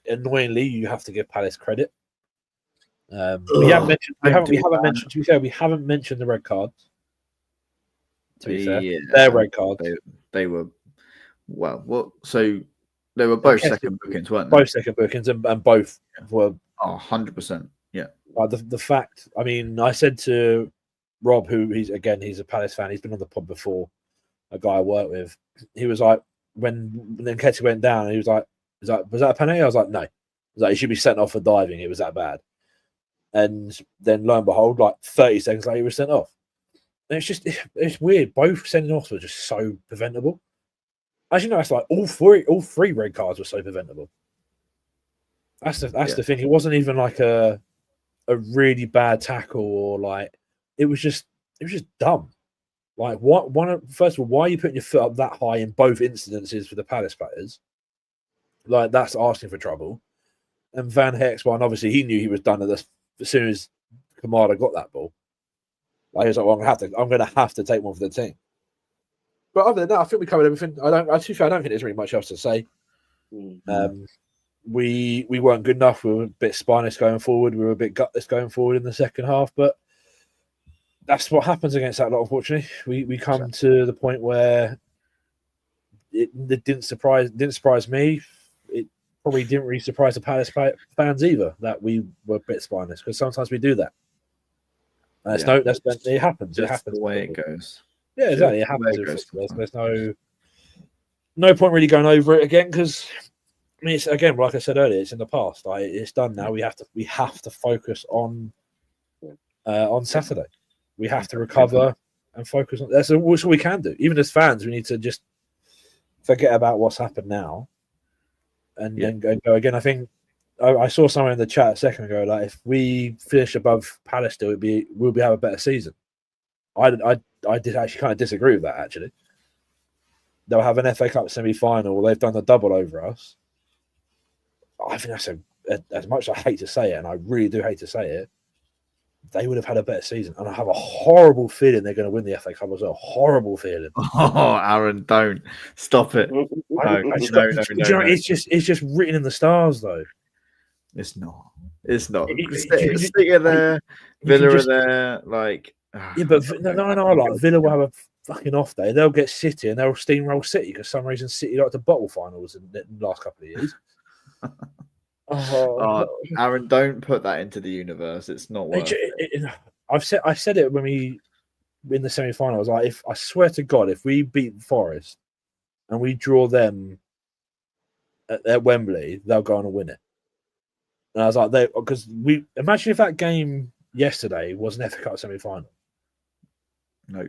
annoyingly you have to give Palace credit. We haven't mentioned the red cards. To be fair, their red cards. They were so they were both second bookings, weren't they? Both second bookings, and both were 100%. Yeah. The fact, I mean, I said to Rob, he's a Palace fan. He's been on the pod before. A guy I work with. He was like, when Nketiah went down, he was like, Was that a penalty? I was like, no. I was like, he should be sent off for diving. It was that bad. And then lo and behold, like 30 seconds later, he was sent off. And it's weird. Both sending offs were just so preventable. Actually, no, it's like all three red cards were so preventable. That's the thing. It wasn't even like a really bad tackle or like it was just dumb. Like first of all, why are you putting your foot up that high in both incidences for the Palace players? Like that's asking for trouble. And Van Heck's one, obviously he knew he was done at this as soon as Kamada got that ball. Like he was like, well, I'm gonna have to take one for the team. But other than that, I think we covered everything. I don't think there's really much else to say. We weren't good enough. We were a bit spineless going forward. We were a bit gutless going forward in the second half. But that's what happens against that lot. Unfortunately, we come to the point where it didn't surprise me. It probably didn't really surprise the Palace fans either that we were a bit spineless because sometimes we do that. It happens. It happens the way it goes. Yeah, exactly. It happens. There's no point really going over it again because I mean, it's again, like I said earlier, it's in the past. Like, it's done now. We have to focus on Saturday. We have to recover and focus on. That's all we can do. Even as fans, we need to just forget about what's happened now and then go again. I think I saw someone in the chat a second ago. Like, if we finish above Palace, we'll have a better season. I did actually kind of disagree with that. Actually, they'll have an FA Cup semi-final. They've done the double over us. I think that's as much as I hate to say it, and I really do hate to say it, they would have had a better season. And I have a horrible feeling they're going to win the FA Cup as well. Horrible feeling. Oh, Aaron, don't stop it. No. It's just written in the stars, though. It's not. City there, Villa are there, like. Yeah, but no. Like Villa will have a fucking off day. They'll get City and they'll steamroll City because for some reason City like to bottle finals in the last couple of years. Aaron, don't put that into the universe. It's not worth it. I said it when we in the semi-final. I was like, I swear to God, if we beat Forest and we draw them at Wembley, they'll go on and win it. And I was like, because imagine if that game yesterday was an FA Cup semi-final. No.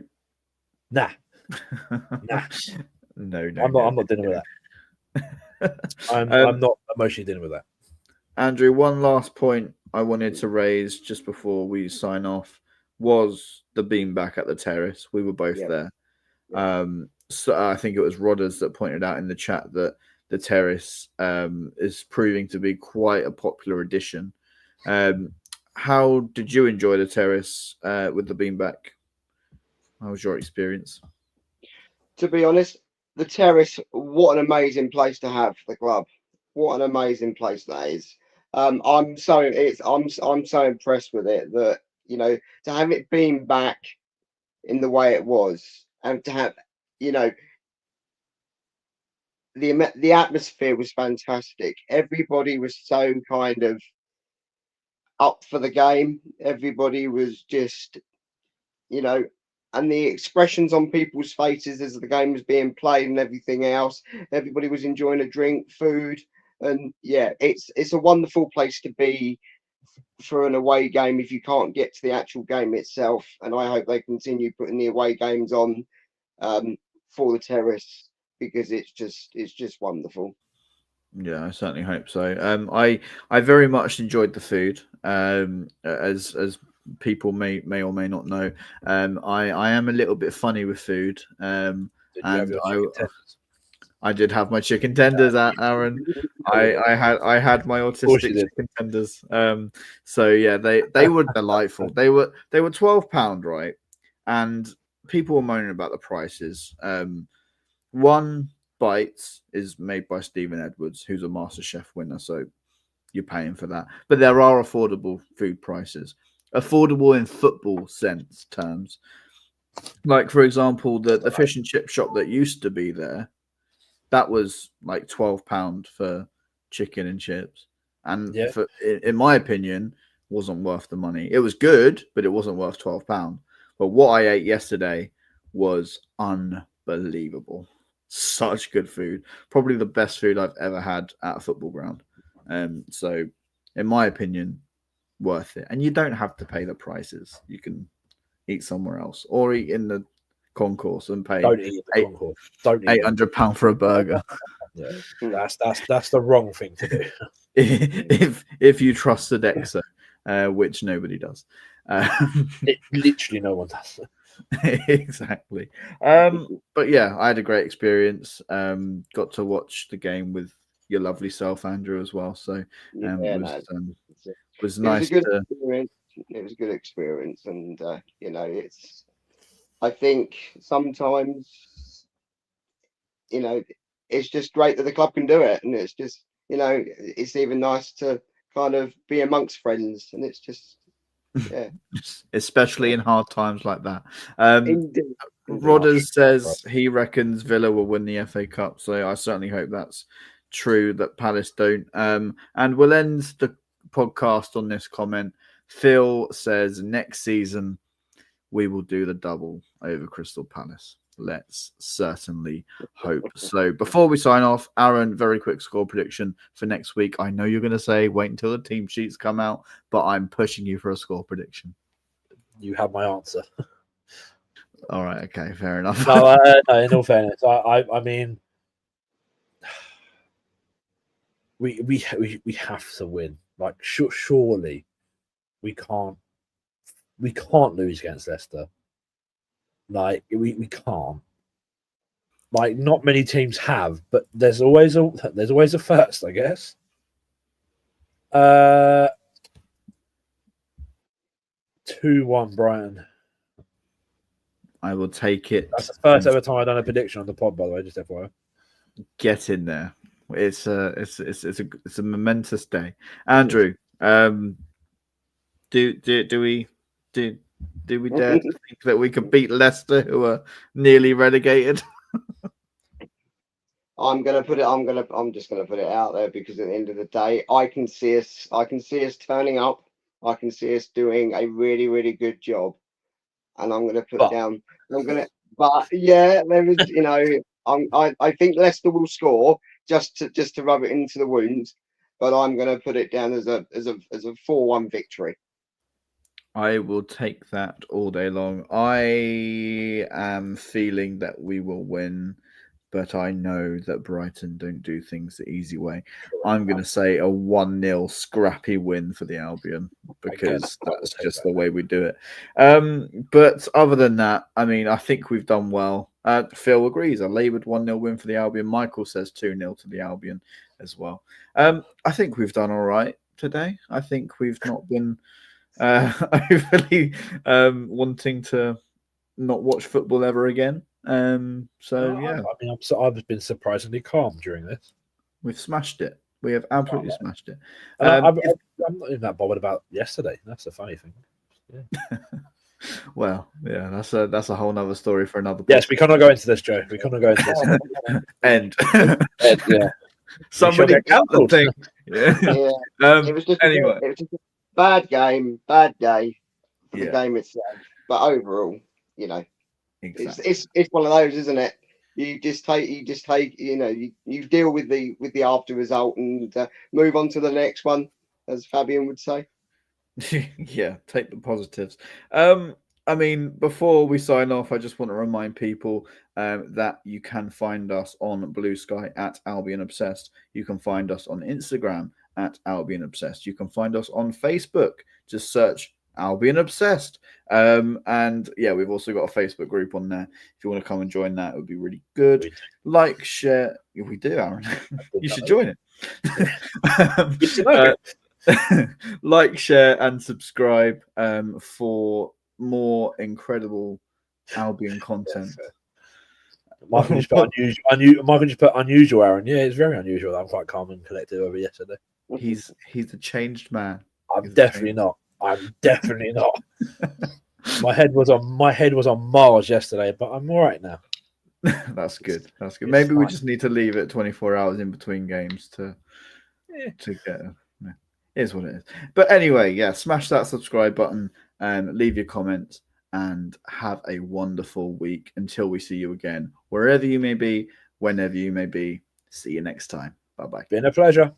Nah. No. I'm not dealing with that. I'm not emotionally dealing with that. Andrew, one last point I wanted to raise just before we sign off was the beanback at the terrace. We were both there. So I think it was Rodders that pointed out in the chat that the terrace is proving to be quite a popular addition. How did you enjoy the terrace with the beanback? How was your experience? To be honest, the terrace, what an amazing place to have for the club. What an amazing place that is. I'm so impressed with it that, you know, to have it beam back in the way it was and to have, you know, the atmosphere was fantastic. Everybody was so kind of up for the game. Everybody was just, you know, and the expressions on people's faces as the game was being played and everything else. Everybody was enjoying a drink, food, and yeah, it's a wonderful place to be for an away game if you can't get to the actual game itself. And I hope they continue putting the away games on for the terrace because it's just wonderful. Yeah, I certainly hope so. I very much enjoyed the food. As people may or may not know, I am a little bit funny with food. And I did have my chicken tenders, Aaron. I had my autistic chicken tenders. So yeah, they were delightful. They were £12, right? And people were moaning about the prices. One bite is made by Stephen Edwards, who's a MasterChef winner, so you're paying for that. But there are affordable food prices, affordable in football sense terms. Like, for example, the fish and chip shop that used to be there, that was like £12 for chicken and chips. And in my opinion, wasn't worth the money. It was good, but it wasn't worth £12. But what I ate yesterday was unbelievable. such good food. Probably the best food I've ever had at a football ground. So, in my opinion, worth it. And you don't have to pay the prices. You can eat somewhere else or eat in the concourse and pay Don't eat at the concourse. Don't eat £800 for a burger. Yeah, that's the wrong thing to do. if you trust the Dexter, which nobody does. Literally no one does. Exactly. But yeah, I had a great experience. Got to watch the game with your lovely self, Andrew, as well. So it was nice. Experience. It was a good experience, and it's. I think sometimes, it's just great that the club can do it, and it's just, it's even nice to kind of be amongst friends, and it's just, yeah. Especially in hard times like that. Indeed. Rodders says he reckons Villa will win the FA Cup, so I certainly hope that's true, that Palace don't. And we'll end the podcast on this comment. Phil says next season we will do the double over Crystal Palace. Let's certainly hope so. Before we sign off, Aaron, very quick score prediction for next week. I know you're going to say wait until the team sheets come out, but I'm pushing you for a score prediction. You have my answer. All right, okay, fair enough. No, in all fairness, I mean, we have to win. Like, surely we can't lose against Leicester. Like, we can't. Like, not many teams have, but there's always a first, I guess. 2-1 Brighton. I will take it. That's the first ever time I've done a prediction on the pod, by the way, just FYI. Get in there. It's a momentous day. Andrew, do we dare to think that we could beat Leicester, who are nearly relegated? I'm just gonna put it out there, because at the end of the day, I can see us turning up. I can see us doing a really, really good job. And I'm gonna put down. But yeah, there is, I think Leicester will score just to rub it into the wounds. But I'm gonna put it down as a 4-1 victory. I will take that all day long. I am feeling that we will win, but I know that Brighton don't do things the easy way. I'm going to say a 1-0 scrappy win for the Albion, because that's just the way we do it. But other than that, I mean, I think we've done well. Phil agrees. A laboured 1-0 win for the Albion. Michael says 2-0 to the Albion as well. I think we've done all right today. I think we've not been overly wanting to not watch football ever again. Yeah, I mean, I've been surprisingly calm during this. We've smashed it. We have absolutely smashed it. I'm not even that bothered about yesterday. That's the funny thing. Yeah. Well, yeah, that's a whole nother story for another. Yes, we cannot go into this, Joe. We cannot go into this. End. Yeah. Somebody got the thing. Yeah. It was just anyway. It was just a bad day for the game itself. But overall, exactly. it's one of those, isn't it? You just take, you deal with the after result and move on to the next one, as Fabian would say. Yeah, take the positives. I mean, before we sign off, I just want to remind people that you can find us on Blue Sky at Albion Obsessed. You can find us on Instagram at Albion Obsessed. You can find us on Facebook. Just search Albion Obsessed. And yeah, we've also got a Facebook group on there. If you want to come and join that, it would be really good. Like, share. We do, Aaron. You should join it. Like, share, and subscribe for more incredible Albion content. Michael just put unusual, Aaron. Yeah, it's very unusual. I'm quite calm and collected over yesterday. He's a changed man. I'm definitely not. My head was on Mars yesterday, but I'm all right now. That's good. Maybe we just need to leave it 24 hours in between games to get. Is what it is. But anyway, yeah, smash that subscribe button and leave your comments, and have a wonderful week until we see you again, wherever you may be, whenever you may be. See you next time. Bye bye. Been a pleasure.